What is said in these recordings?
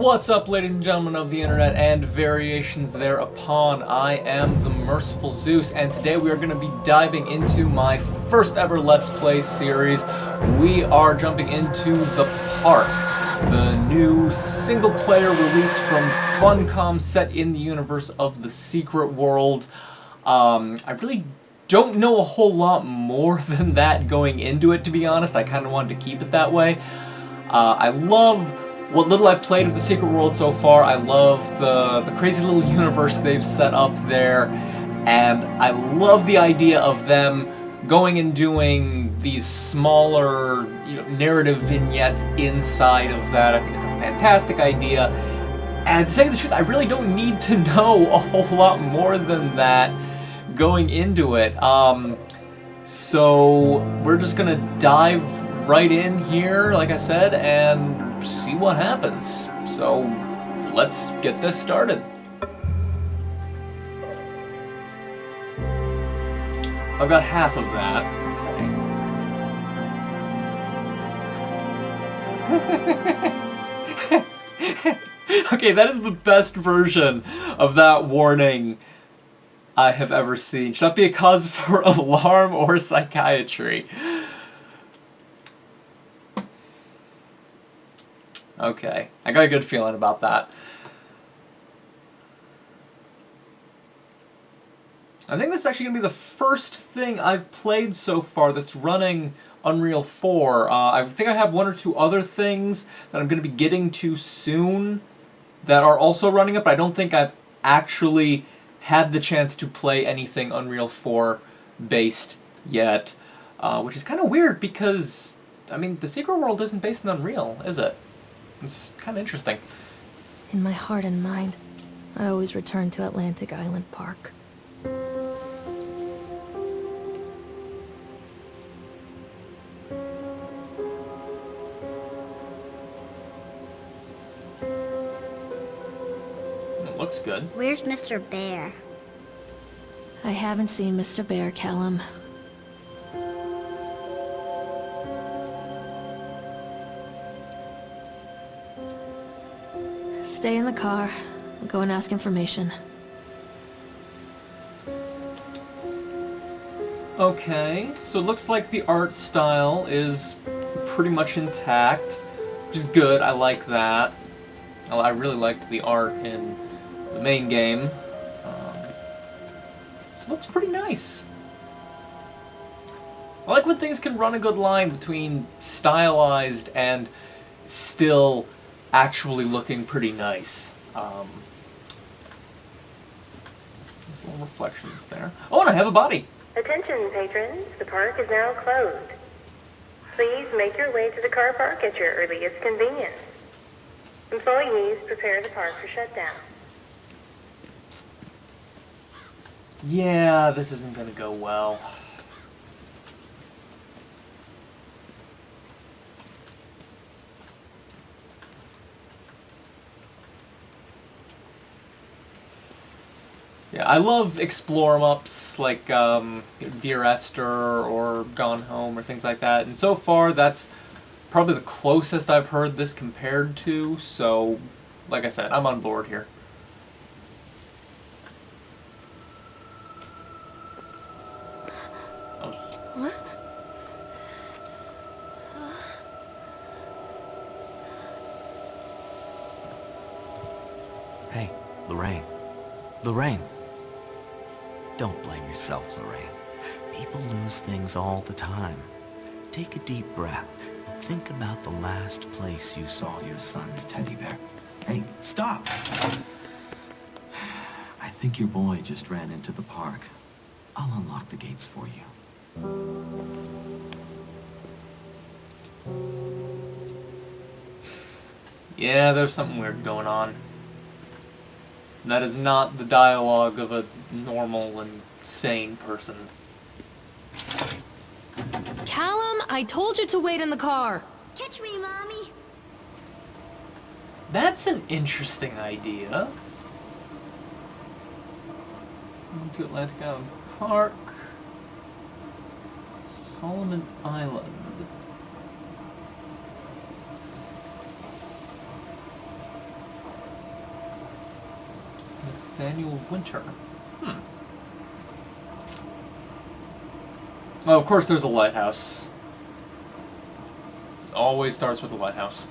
What's up, ladies and gentlemen of the internet and variations thereupon? I am the Merciful Zeus, and today we are going to be diving into my first ever Let's Play series. We are jumping into The Park, the new single-player release from Funcom set in the universe of The Secret World. I really don't know a whole lot more than that going into it, to be honest. I kind of wanted to keep it that way. I love what little I've played of The Secret World so far. I love the crazy little universe they've set up there, and I love the idea of them going and doing these smaller, narrative vignettes inside of that. I think it's a fantastic idea, and to tell you the truth, I really don't need to know a whole lot more than that going into it. So we're just gonna dive right in here, like I said, and see what happens. So let's get this started. I've got half of that. Okay. Okay, that is the best version of that warning I have ever seen. Should not be a cause for alarm or psychiatry. Okay, I got a good feeling about that. I think this is actually going to be the first thing I've played so far that's running Unreal 4. I think I have one or two other things that I'm going to be getting to soon that are also running it, but I don't think I've actually had the chance to play anything Unreal 4 based yet, which is kind of weird because, I mean, The Secret World isn't based in Unreal, is it? It's kind of interesting. In my heart and mind, I always return to Atlantic Island Park. It looks good. Where's Mr. Bear? I haven't seen Mr. Bear, Callum. Stay in the car. I'll go and ask information. Okay, so it looks like the art style is pretty much intact, which is good. I like that. I really liked the art in the main game. So it looks pretty nice. I like when things can run a good line between stylized and still actually looking pretty nice. There's little reflections there. Oh, and I have a body! Attention, patrons. The park is now closed. Please make your way to the car park at your earliest convenience. Employees prepare the park for shutdown. Yeah, this isn't gonna go well. Yeah, I love explore 'em-ups like Dear Esther or Gone Home or things like that, and so far that's probably the closest I've heard this compared to, so like I said, I'm on board here. Oh. What? Hey, Lorraine. Lorraine. Don't blame yourself, Lorraine. People lose things all the time. Take a deep breath. Think about the last place you saw your son's teddy bear. Hey, stop! I think your boy just ran into the park. I'll unlock the gates for you. Yeah, there's something weird going on. That is not the dialogue of a normal and sane person. Callum, I told you to wait in the car. Catch me, Mommy. That's an interesting idea. To Atlantic Island Park. Solomon Island. annual winter. Oh, of course there's a lighthouse. Always starts with a lighthouse.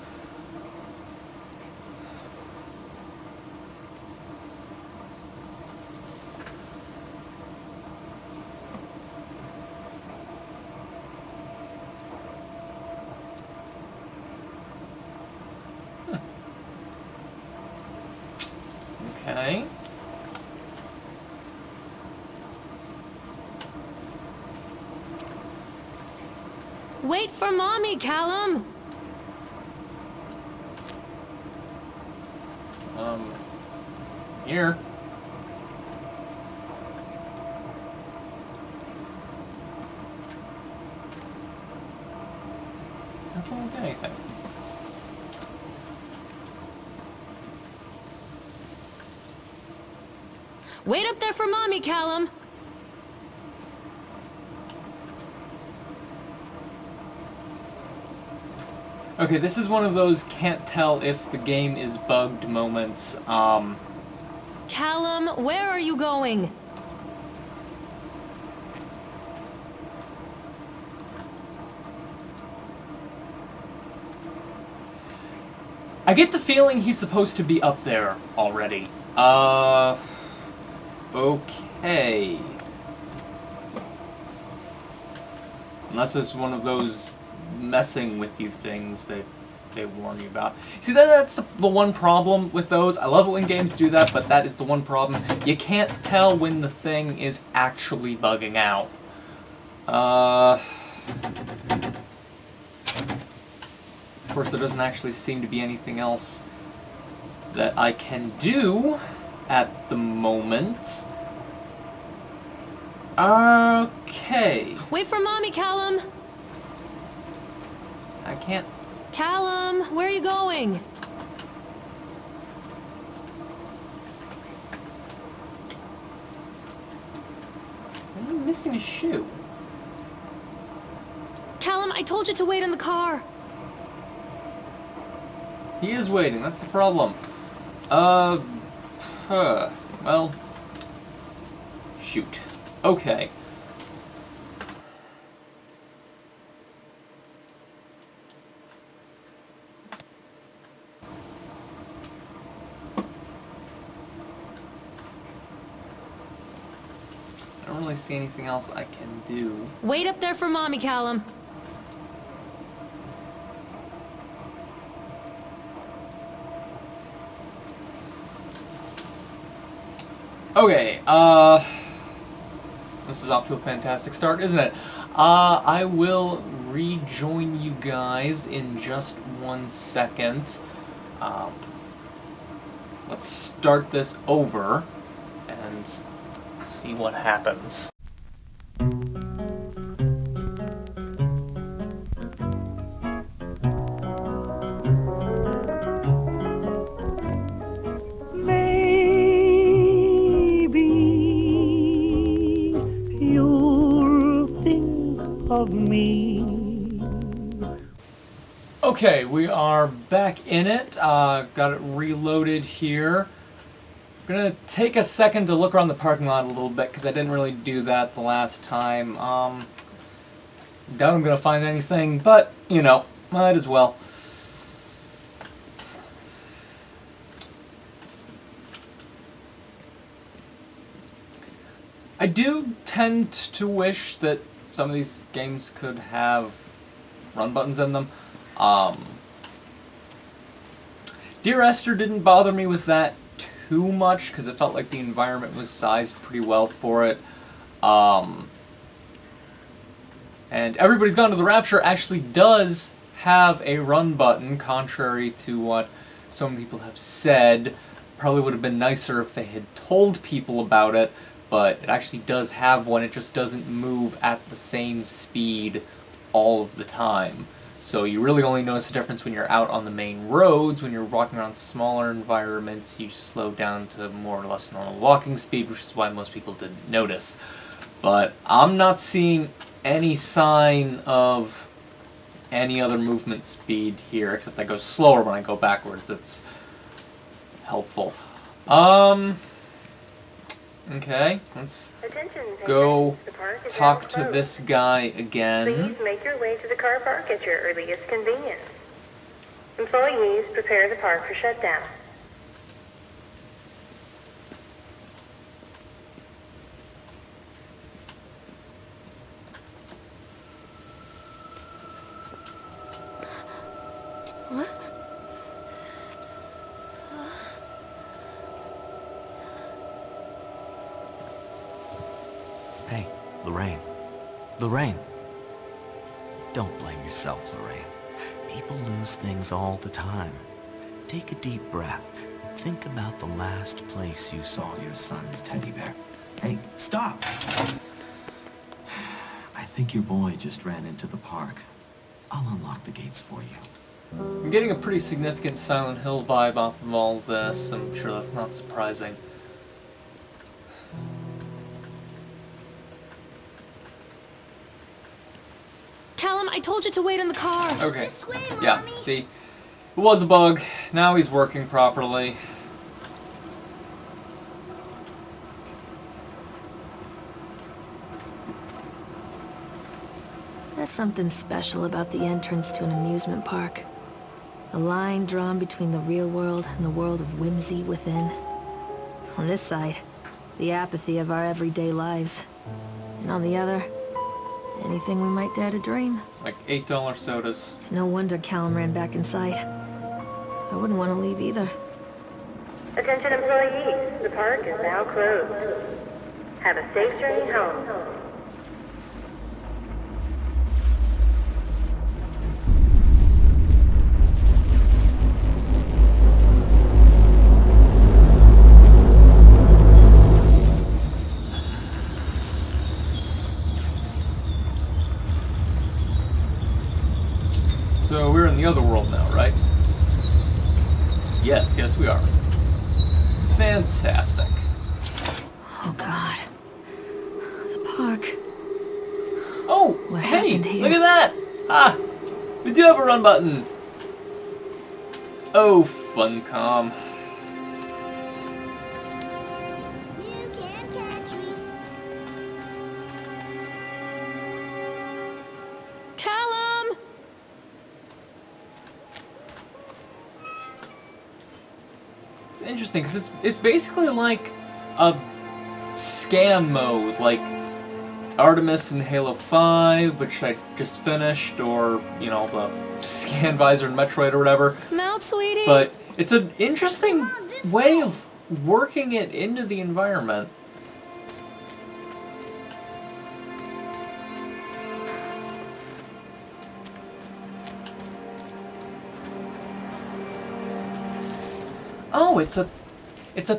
Okay. Wait for Mommy, Callum! Here. I can't get anything. Wait up there for Mommy, Callum! Okay, this is one of those can't tell if the game is bugged moments. Callum, where are you going? I get the feeling he's supposed to be up there already. Okay. Unless it's one of those messing with you things that they warn you about. See, that's the one problem with those. I love it when games do that, but that is the one problem. You can't tell when the thing is actually bugging out. Of course, there doesn't actually seem to be anything else that I can do at the moment. Okay. Wait for Mommy, Callum! I can't... Callum, where are you going? I'm missing a shoe. Callum, I told you to wait in the car. He is waiting, that's the problem. Well... Shoot. Okay. I don't really see anything else I can do. Wait up there for Mommy, Callum. Okay, this is off to a fantastic start, isn't it? I will rejoin you guys in just 1 second. Let's start this over and see what happens. Of me. Okay, we are back in it. Got it reloaded here. I'm gonna take a second to look around the parking lot a little bit because I didn't really do that the last time. Doubt I'm gonna find anything, but you know, might as well. I do tend to wish that some of these games could have run buttons in them. Dear Esther didn't bother me with that too much because it felt like the environment was sized pretty well for it. And Everybody's Gone to the Rapture actually does have a run button, contrary to what some people have said. Probably would have been nicer if they had told people about it. But it actually does have one, it just doesn't move at the same speed all of the time. So you really only notice the difference when you're out on the main roads. When you're walking around smaller environments, you slow down to more or less normal walking speed, which is why most people didn't notice. But I'm not seeing any sign of any other movement speed here, except I go slower when I go backwards. It's helpful. Okay, let's Attention, go patrons. The park is talk now to closed. this guy again. Please make your way to the car park at your earliest convenience. Employees, prepare the park for shutdown. Hey, Lorraine. Lorraine. Don't blame yourself, Lorraine. People lose things all the time. Take a deep breath. Think about the last place you saw your son's teddy bear. Hey, stop! I think your boy just ran into the park. I'll unlock the gates for you. I'm getting a pretty significant Silent Hill vibe off of all this. I'm sure that's not surprising. Callum, I told you to wait in the car. Okay. This way, Yeah, Mommy. see? It was a bug. Now he's working properly. There's something special about the entrance to an amusement park. A line drawn between the real world and the world of whimsy within. On this side, the apathy of our everyday lives. And on the other, anything we might dare to dream. Like $8 sodas. It's no wonder Callum ran back inside. I wouldn't want to leave either. Attention employees, the park is now closed. Have a safe journey home. So we're in the other world now, right? Yes, yes we are. Fantastic. Oh God. The park. Oh, What hey, happened here? look at that! Ah, we do have a run button. Oh, Funcom. You can't catch me. Callum! It's interesting because it's basically like a scan mode, like Artemis in Halo 5, which I just finished, or you know the scan visor in Metroid or whatever. Come out, sweetie. But it's an interesting Come on, this way way. of working it into the environment. Oh, it's a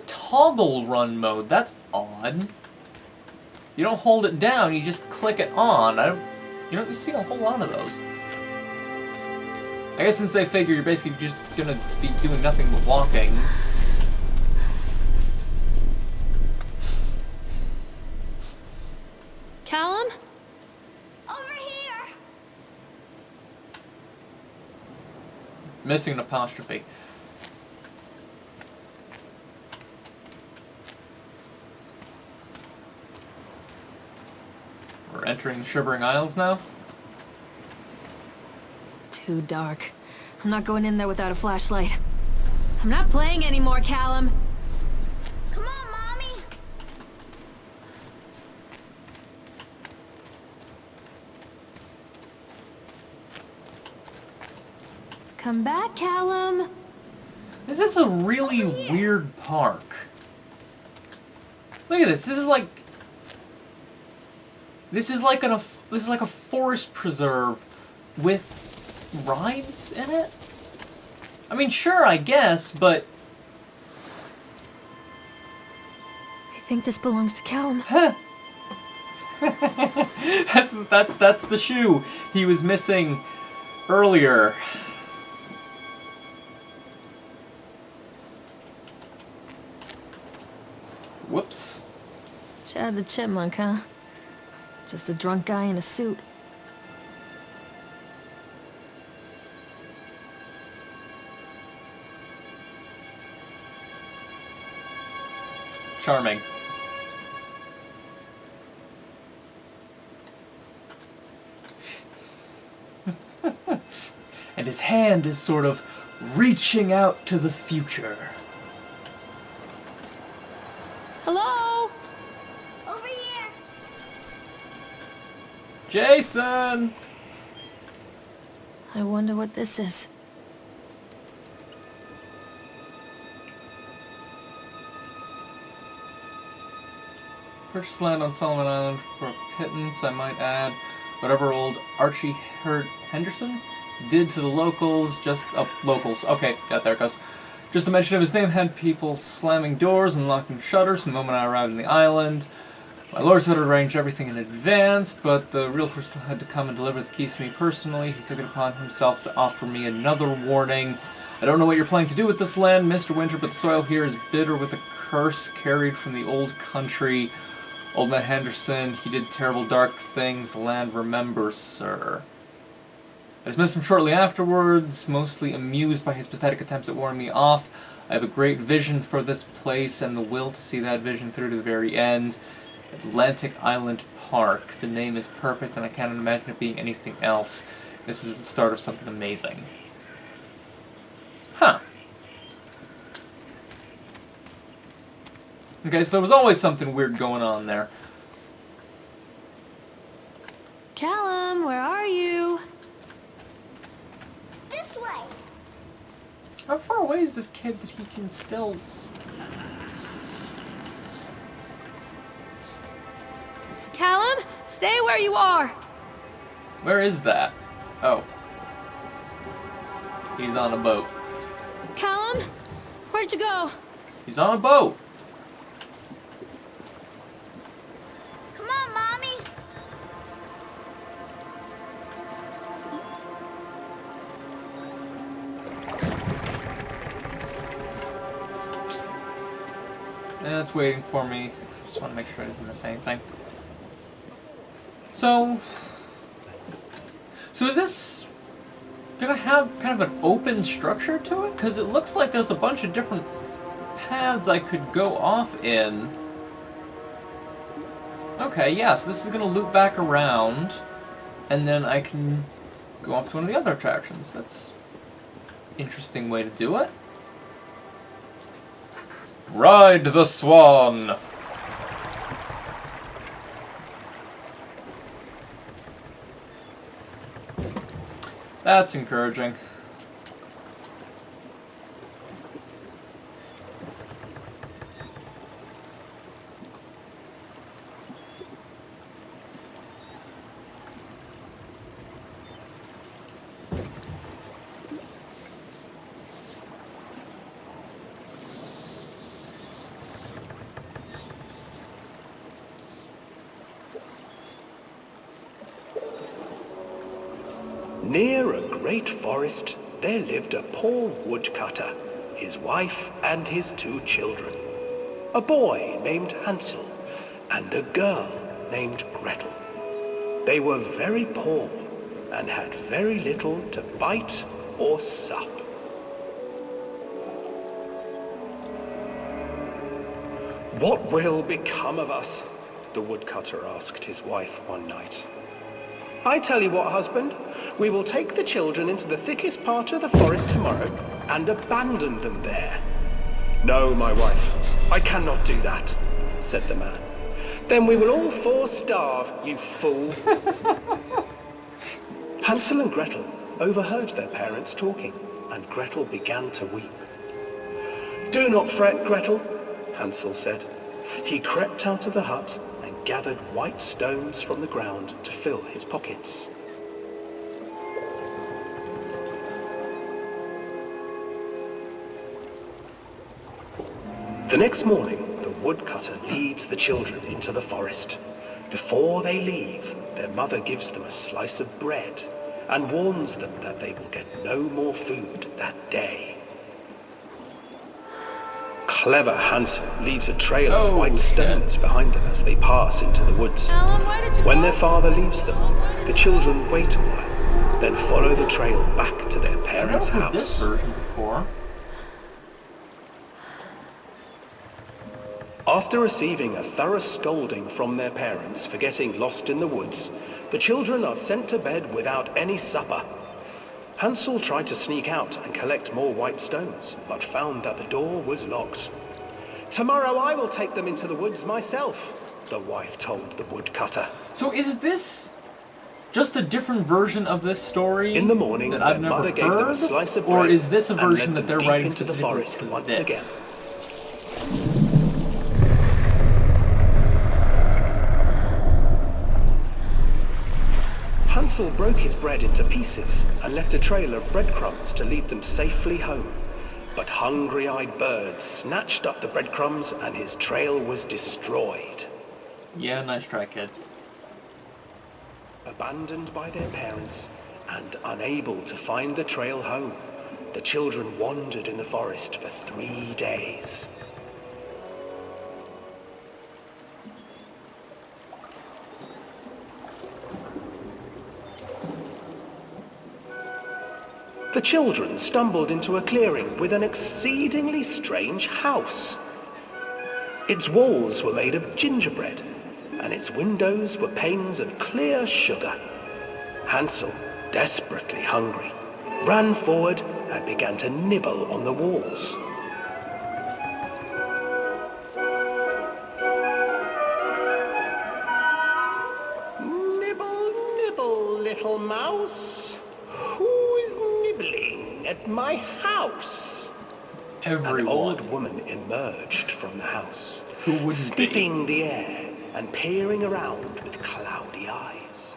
toggle run mode. That's odd. You don't hold it down, you just click it on. You don't see a whole lot of those. I guess since they figure you're basically just gonna be doing nothing but walking. Callum? Over here. Missing an apostrophe. We're entering the Shivering Isles now. Too dark. I'm not going in there without a flashlight. I'm not playing anymore, Callum. Come on, Mommy. Come back, Callum. This is a really weird park. Look at this. This is like a forest preserve with rides in it. I mean, sure, I guess, but I think this belongs to Callum. that's the shoe he was missing earlier. Whoops. Chad the chipmunk, huh? Just a drunk guy in a suit. Charming. and his hand is sort of reaching out to the future. Hello? Over here. Jason! I wonder what this is. Purchase land on Solomon Island for a pittance, I might add. Whatever old Archie Henderson did to the locals, locals. Okay, yeah, there it goes. Just the mention of his name had people slamming doors and locking shutters the moment I arrived on the island. My lords had arranged everything in advance, but the realtor still had to come and deliver the keys to me personally. He took it upon himself to offer me another warning. I don't know what you're planning to do with this land, Mr. Winter, but the soil here is bitter with a curse carried from the old country. Old man Henderson, he did terrible dark things the land remembers, sir. I dismissed him shortly afterwards, mostly amused by his pathetic attempts at warning me off. I have a great vision for this place and the will to see that vision through to the very end. Atlantic Island Park. The name is perfect and I can't imagine it being anything else. This is the start of something amazing. Huh. Okay, so there was always something weird going on there. Callum, where are you? This way. How far away is this kid that he can still... Callum, stay where you are. Where is that? Oh. He's on a boat. Callum, where'd you go? He's on a boat! Come on, Mommy. And it's waiting for me. Just want to make sure I didn't miss anything. So is this gonna have kind of an open structure to it? Because it looks like there's a bunch of different paths I could go off in. Okay, yeah, so this is gonna loop back around, and then I can go off to one of the other attractions. That's an interesting way to do it. Ride the Swan! That's encouraging. Near a great forest, there lived a poor woodcutter, his wife and his 2 children. A boy named Hansel and a girl named Gretel. They were very poor and had very little to bite or sup. What will become of us? The woodcutter asked his wife one night. I tell you what, husband, we will take the children into the thickest part of the forest tomorrow and abandon them there. No, my wife, I cannot do that, said the man. Then we will all 4 starve, you fool. Hansel and Gretel overheard their parents talking, and Gretel began to weep. Do not fret, Gretel, Hansel said. He crept out of the hut and gathered white stones from the ground to fill his pockets. The next morning, the woodcutter leads the children into the forest. Before they leave, their mother gives them a slice of bread and warns them that they will get no more food that day. Clever Hansel leaves a trail of white stones behind them as they pass into the woods. Callum, where did you When go? their father leaves them, the children wait a while, then follow the trail back to their parents' I've never heard this house. version before. After receiving a thorough scolding from their parents for getting lost in the woods, the children are sent to bed without any supper. Hansel tried to sneak out and collect more white stones, but found that the door was locked. "Tomorrow I will take them into the woods myself," the wife told the woodcutter. So is this just a different version of this story In the morning, that I've their never mother gave them a heard? slice of Or bread is this a and version led that them they're deep writing into the specifically forest to once this? Hansel broke his bread into pieces and left a trail of breadcrumbs to lead them safely home. But hungry-eyed birds snatched up the breadcrumbs and his trail was destroyed. Yeah, nice try, kid. Abandoned by their parents and unable to find the trail home, the children wandered in the forest for 3 days. The children stumbled into a clearing with an exceedingly strange house. Its walls were made of gingerbread, and its windows were panes of clear sugar. Hansel, desperately hungry, ran forward and began to nibble on the walls. "Nibble, nibble, little mouse. Who is nibbling at my house?" An Everyone. old woman emerged from the house, Who wouldn't be? sniffing the air and peering around with cloudy eyes.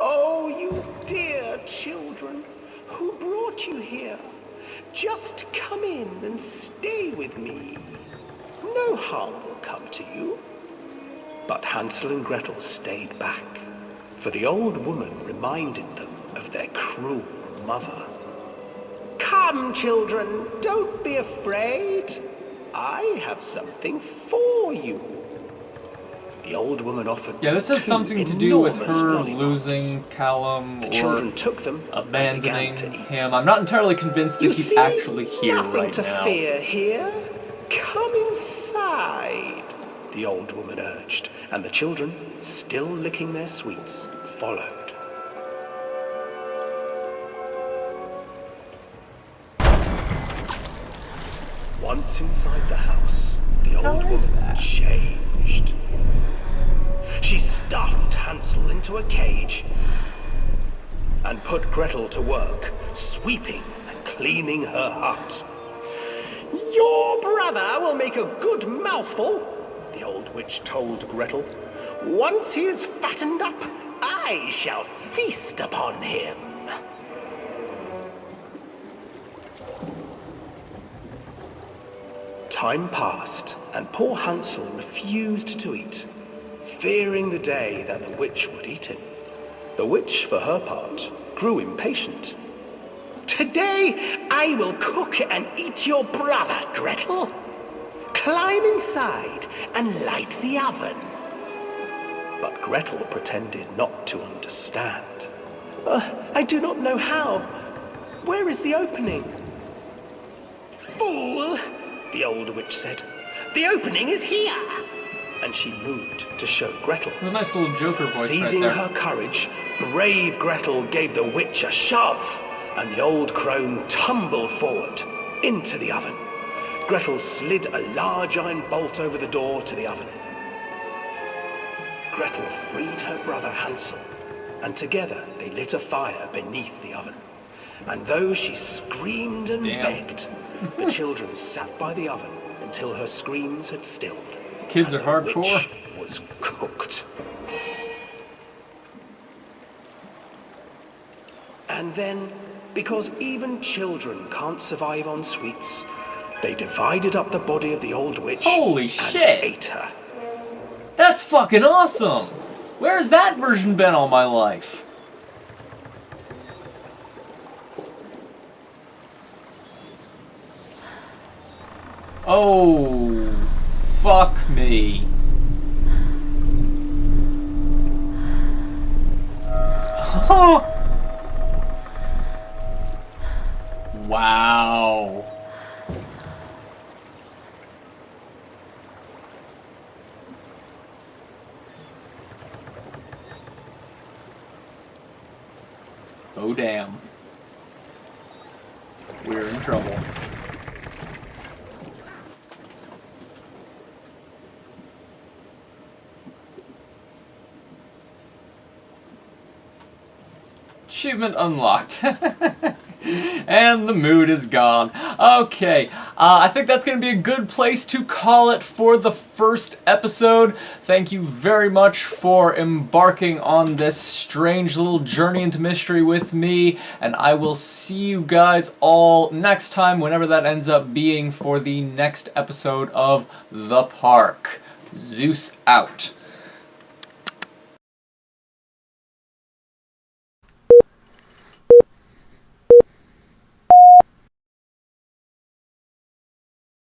"Oh, you dear children, who brought you here? Just come in and stay with me. No harm will come to you." But Hansel and Gretel stayed back, for the old woman reminded them of their cruel mother. "Come, children, don't be afraid. I have something for you." The old woman offered Yeah, this has 2 something to do with enormous her lollipops. losing Callum The or children took them and began abandoning to eat. him. I'm not entirely convinced that "You he's see, actually here nothing right to now. fear here. Come inside," the old woman urged, and the children, still licking their sweets, followed. Once inside the house, the old is woman that? changed. She stuffed Hansel into a cage and put Gretel to work, sweeping and cleaning her hut. "Your brother will make a good mouthful," the old witch told Gretel. "Once he is fattened up, I shall feast upon him." Time passed, and poor Hansel refused to eat, fearing the day that the witch would eat him. The witch, for her part, grew impatient. "Today I will cook and eat your brother, Gretel. Climb inside and light the oven." But Gretel pretended not to understand. I do not know how. Where is the opening?" "Fool," the old witch said. "The opening is here." And she moved to show Gretel. There's a nice little Joker voice Seizing right there. her courage, brave Gretel gave the witch a shove, and the old crone tumbled forward into the oven. Gretel slid a large iron bolt over the door to the oven. Gretel freed her brother Hansel, and together they lit a fire beneath the oven. And though she screamed and Damn. begged, the children sat by the oven until her screams had stilled. Kids and are the hardcore. witch was cooked. And then, because even children can't survive on sweets, they divided up the body of the old witch Holy and shit! ate her. That's fucking awesome! Where's that version been all my life? Oh, fuck me. Wow. Oh, damn. we're in trouble. Achievement unlocked. And the mood is gone. Okay, I think that's going to be a good place to call it for the first episode. Thank you very much for embarking on this strange little journey into mystery with me, and I will see you guys all next time, whenever that ends up being, for the next episode of The Park. Zeus out.